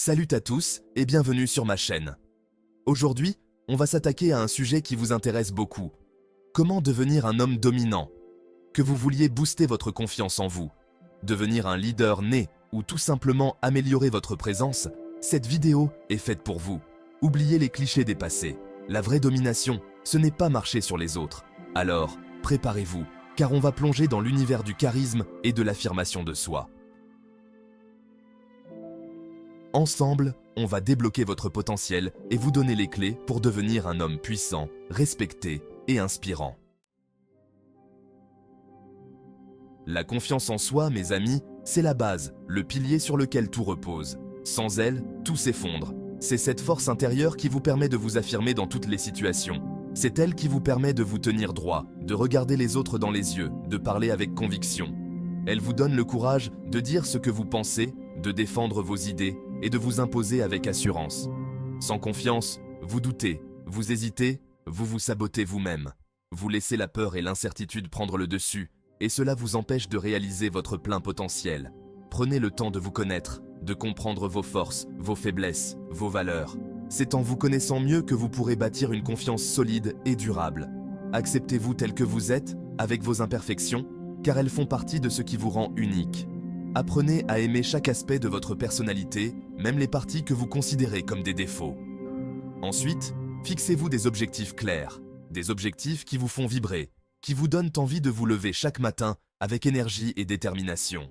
Salut à tous et bienvenue sur ma chaîne. Aujourd'hui, on va s'attaquer à un sujet qui vous intéresse beaucoup. Comment devenir un homme dominant? Que vous vouliez booster votre confiance en vous, devenir un leader né ou tout simplement améliorer votre présence, cette vidéo est faite pour vous. Oubliez les clichés dépassés. La vraie domination, ce n'est pas marcher sur les autres. Alors, préparez-vous, car on va plonger dans l'univers du charisme et de l'affirmation de soi. Ensemble, on va débloquer votre potentiel et vous donner les clés pour devenir un homme puissant, respecté et inspirant. La confiance en soi, mes amis, c'est la base, le pilier sur lequel tout repose. Sans elle, tout s'effondre. C'est cette force intérieure qui vous permet de vous affirmer dans toutes les situations. C'est elle qui vous permet de vous tenir droit, de regarder les autres dans les yeux, de parler avec conviction. Elle vous donne le courage de dire ce que vous pensez, de défendre vos idées et de vous imposer avec assurance. Sans confiance, vous doutez, vous hésitez, vous vous sabotez vous-même. Vous laissez la peur et l'incertitude prendre le dessus, et cela vous empêche de réaliser votre plein potentiel. Prenez le temps de vous connaître, de comprendre vos forces, vos faiblesses, vos valeurs. C'est en vous connaissant mieux que vous pourrez bâtir une confiance solide et durable. Acceptez-vous tel que vous êtes, avec vos imperfections, car elles font partie de ce qui vous rend unique. Apprenez à aimer chaque aspect de votre personnalité, même les parties que vous considérez comme des défauts. Ensuite, fixez-vous des objectifs clairs, des objectifs qui vous font vibrer, qui vous donnent envie de vous lever chaque matin avec énergie et détermination.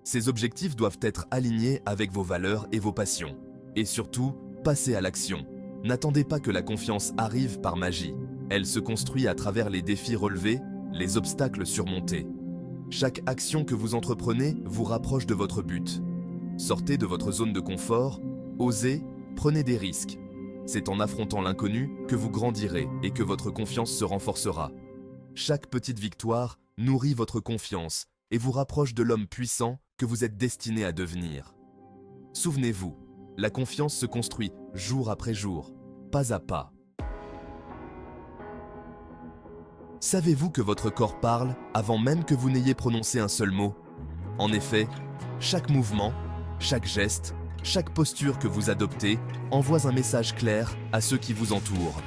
Ces objectifs doivent être alignés avec vos valeurs et vos passions. Et surtout, passez à l'action. N'attendez pas que la confiance arrive par magie. Elle se construit à travers les défis relevés, les obstacles surmontés. Chaque action que vous entreprenez vous rapproche de votre but. Sortez de votre zone de confort, osez, prenez des risques. C'est en affrontant l'inconnu que vous grandirez et que votre confiance se renforcera. Chaque petite victoire nourrit votre confiance et vous rapproche de l'homme puissant que vous êtes destiné à devenir. Souvenez-vous, la confiance se construit jour après jour, pas à pas. Savez-vous que votre corps parle avant même que vous n'ayez prononcé un seul mot? En effet, chaque mouvement, chaque geste, chaque posture que vous adoptez envoie un message clair à ceux qui vous entourent.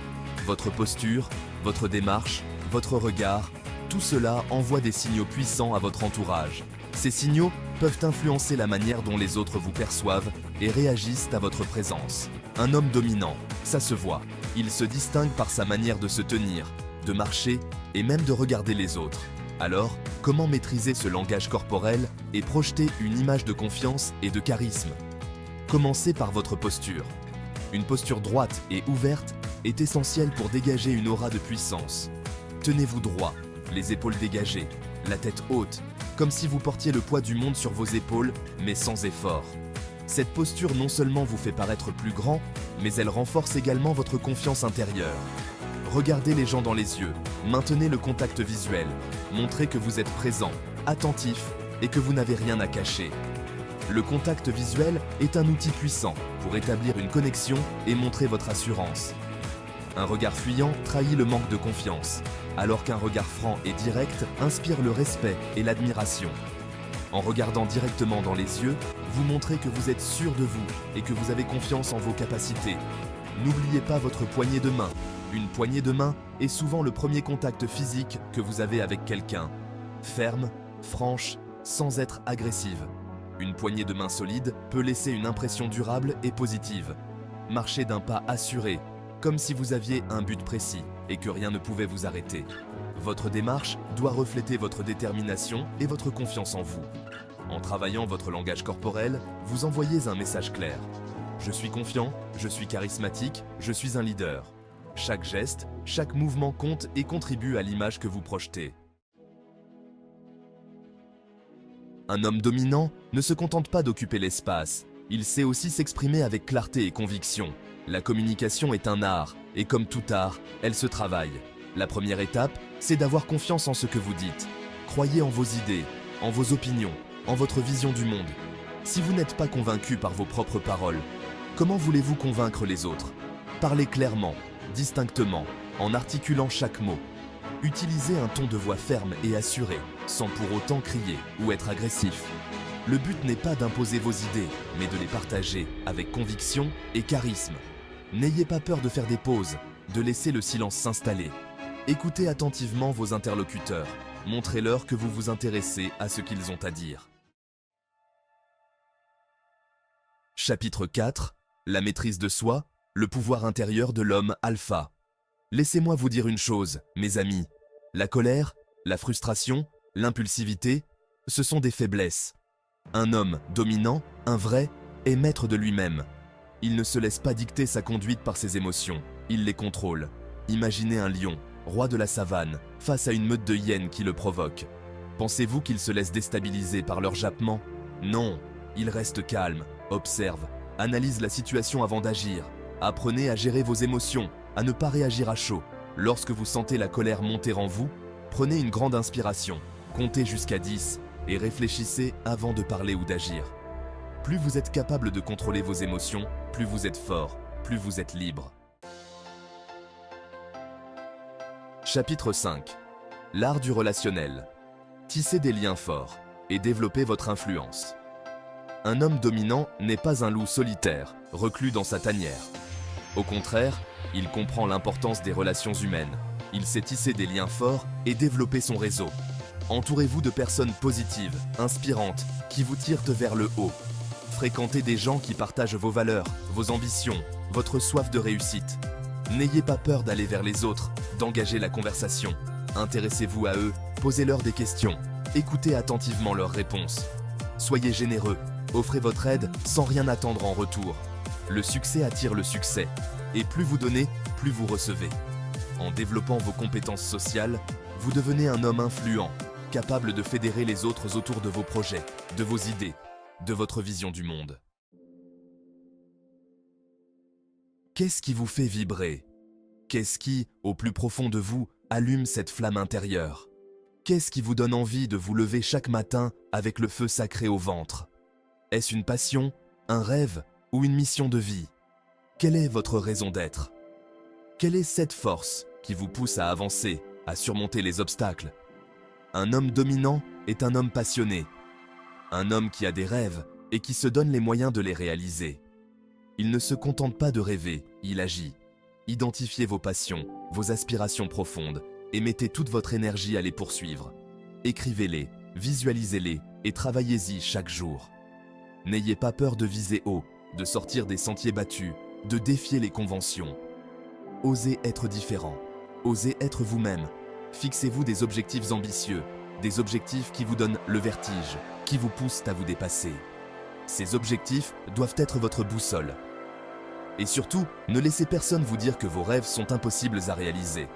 Votre posture, votre démarche, votre regard, tout cela envoie des signaux puissants à votre entourage. Ces signaux peuvent influencer la manière dont les autres vous perçoivent et réagissent à votre présence. Un homme dominant, ça se voit. Il se distingue par sa manière de se tenir, de marcher et même de regarder les autres. Alors, comment maîtriser ce langage corporel et projeter une image de confiance et de charisme? Commencez par votre posture. Une posture droite et ouverte est essentielle pour dégager une aura de puissance. Tenez-vous droit, les épaules dégagées, la tête haute, comme si vous portiez le poids du monde sur vos épaules, mais sans effort. Cette posture non seulement vous fait paraître plus grand, mais elle renforce également votre confiance intérieure. Regardez les gens dans les yeux, maintenez le contact visuel, montrez que vous êtes présent, attentif et que vous n'avez rien à cacher. Le contact visuel est un outil puissant pour établir une connexion et montrer votre assurance. Un regard fuyant trahit le manque de confiance, alors qu'un regard franc et direct inspire le respect et l'admiration. En regardant directement dans les yeux, vous montrez que vous êtes sûr de vous et que vous avez confiance en vos capacités. N'oubliez pas votre poignée de main. Une poignée de main est souvent le premier contact physique que vous avez avec quelqu'un. Ferme, franche, sans être agressive. Une poignée de main solide peut laisser une impression durable et positive. Marchez d'un pas assuré, comme si vous aviez un but précis et que rien ne pouvait vous arrêter. Votre démarche doit refléter votre détermination et votre confiance en vous. En travaillant votre langage corporel, vous envoyez un message clair. Je suis confiant, je suis charismatique, je suis un leader. Chaque geste, chaque mouvement compte et contribue à l'image que vous projetez. Un homme dominant ne se contente pas d'occuper l'espace. Il sait aussi s'exprimer avec clarté et conviction. La communication est un art, et comme tout art, elle se travaille. La première étape, c'est d'avoir confiance en ce que vous dites. Croyez en vos idées, en vos opinions, en votre vision du monde. Si vous n'êtes pas convaincu par vos propres paroles, comment voulez-vous convaincre les autres? Parlez clairement, distinctement, en articulant chaque mot. Utilisez un ton de voix ferme et assuré, sans pour autant crier ou être agressif. Le but n'est pas d'imposer vos idées, mais de les partager avec conviction et charisme. N'ayez pas peur de faire des pauses, de laisser le silence s'installer. Écoutez attentivement vos interlocuteurs. Montrez-leur que vous vous intéressez à ce qu'ils ont à dire. Chapitre 4. La maîtrise de soi, le pouvoir intérieur de l'homme alpha. Laissez-moi vous dire une chose, mes amis. La colère, la frustration, l'impulsivité, ce sont des faiblesses. Un homme dominant, un vrai, est maître de lui-même. Il ne se laisse pas dicter sa conduite par ses émotions, il les contrôle. Imaginez un lion, roi de la savane, face à une meute de hyènes qui le provoque. Pensez-vous qu'il se laisse déstabiliser par leur jappement? Non, il reste calme, observe, analyse la situation avant d'agir. Apprenez à gérer vos émotions, à ne pas réagir à chaud. Lorsque vous sentez la colère monter en vous, prenez une grande inspiration, comptez jusqu'à 10 et réfléchissez avant de parler ou d'agir. Plus vous êtes capable de contrôler vos émotions, plus vous êtes fort, plus vous êtes libre. Chapitre 5. L'art du relationnel. Tissez des liens forts et développez votre influence. Un homme dominant n'est pas un loup solitaire, reclus dans sa tanière. Au contraire, il comprend l'importance des relations humaines. Il sait tisser des liens forts et développer son réseau. Entourez-vous de personnes positives, inspirantes, qui vous tirent vers le haut. Fréquentez des gens qui partagent vos valeurs, vos ambitions, votre soif de réussite. N'ayez pas peur d'aller vers les autres, d'engager la conversation. Intéressez-vous à eux, posez-leur des questions, écoutez attentivement leurs réponses. Soyez généreux, offrez votre aide sans rien attendre en retour. Le succès attire le succès, et plus vous donnez, plus vous recevez. En développant vos compétences sociales, vous devenez un homme influent, capable de fédérer les autres autour de vos projets, de vos idées, de votre vision du monde. Qu'est-ce qui vous fait vibrer? Qu'est-ce qui, au plus profond de vous, allume cette flamme intérieure? Qu'est-ce qui vous donne envie de vous lever chaque matin avec le feu sacré au ventre? Est-ce une passion, un rêve ou une mission de vie? Quelle est votre raison d'être? Quelle est cette force qui vous pousse à avancer, à surmonter les obstacles? Un homme dominant est un homme passionné. Un homme qui a des rêves et qui se donne les moyens de les réaliser. Il ne se contente pas de rêver, il agit. Identifiez vos passions, vos aspirations profondes et mettez toute votre énergie à les poursuivre. Écrivez-les, visualisez-les et travaillez-y chaque jour. N'ayez pas peur de viser haut, de sortir des sentiers battus, de défier les conventions. Osez être différent, osez être vous-même. Fixez-vous des objectifs ambitieux, des objectifs qui vous donnent le vertige, qui vous poussent à vous dépasser. Ces objectifs doivent être votre boussole. Et surtout, ne laissez personne vous dire que vos rêves sont impossibles à réaliser.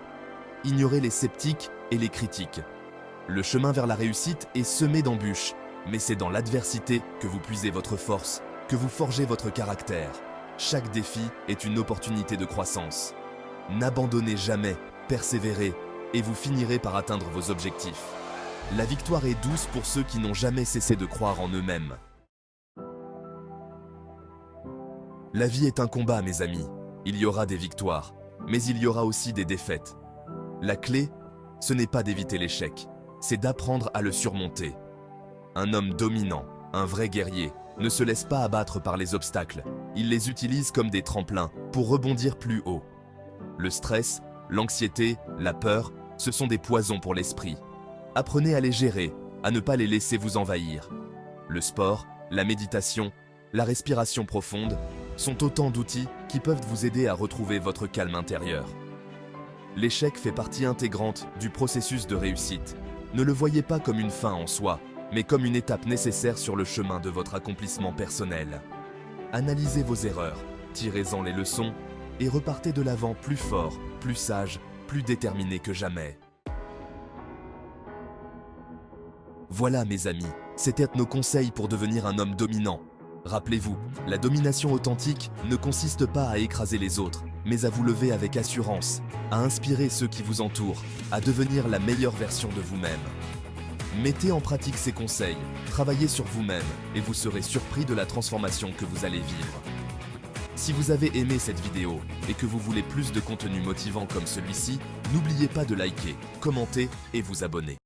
Ignorez les sceptiques et les critiques. Le chemin vers la réussite est semé d'embûches, mais c'est dans l'adversité que vous puisez votre force, que vous forgez votre caractère. Chaque défi est une opportunité de croissance. N'abandonnez jamais, persévérez, et vous finirez par atteindre vos objectifs. La victoire est douce pour ceux qui n'ont jamais cessé de croire en eux-mêmes. La vie est un combat, mes amis. Il y aura des victoires, mais il y aura aussi des défaites. La clé, ce n'est pas d'éviter l'échec, c'est d'apprendre à le surmonter. Un homme dominant, un vrai guerrier, ne se laisse pas abattre par les obstacles. Il les utilise comme des tremplins pour rebondir plus haut. Le stress, l'anxiété, la peur, ce sont des poisons pour l'esprit. Apprenez à les gérer, à ne pas les laisser vous envahir. Le sport, la méditation, la respiration profonde sont autant d'outils qui peuvent vous aider à retrouver votre calme intérieur. L'échec fait partie intégrante du processus de réussite. Ne le voyez pas comme une fin en soi, mais comme une étape nécessaire sur le chemin de votre accomplissement personnel. Analysez vos erreurs, tirez-en les leçons et repartez de l'avant plus fort, plus sage, plus déterminé que jamais. Voilà mes amis, c'était nos conseils pour devenir un homme dominant. Rappelez-vous, la domination authentique ne consiste pas à écraser les autres, mais à vous lever avec assurance, à inspirer ceux qui vous entourent, à devenir la meilleure version de vous-même. Mettez en pratique ces conseils, travaillez sur vous-même et vous serez surpris de la transformation que vous allez vivre. Si vous avez aimé cette vidéo et que vous voulez plus de contenu motivant comme celui-ci, n'oubliez pas de liker, commenter et vous abonner.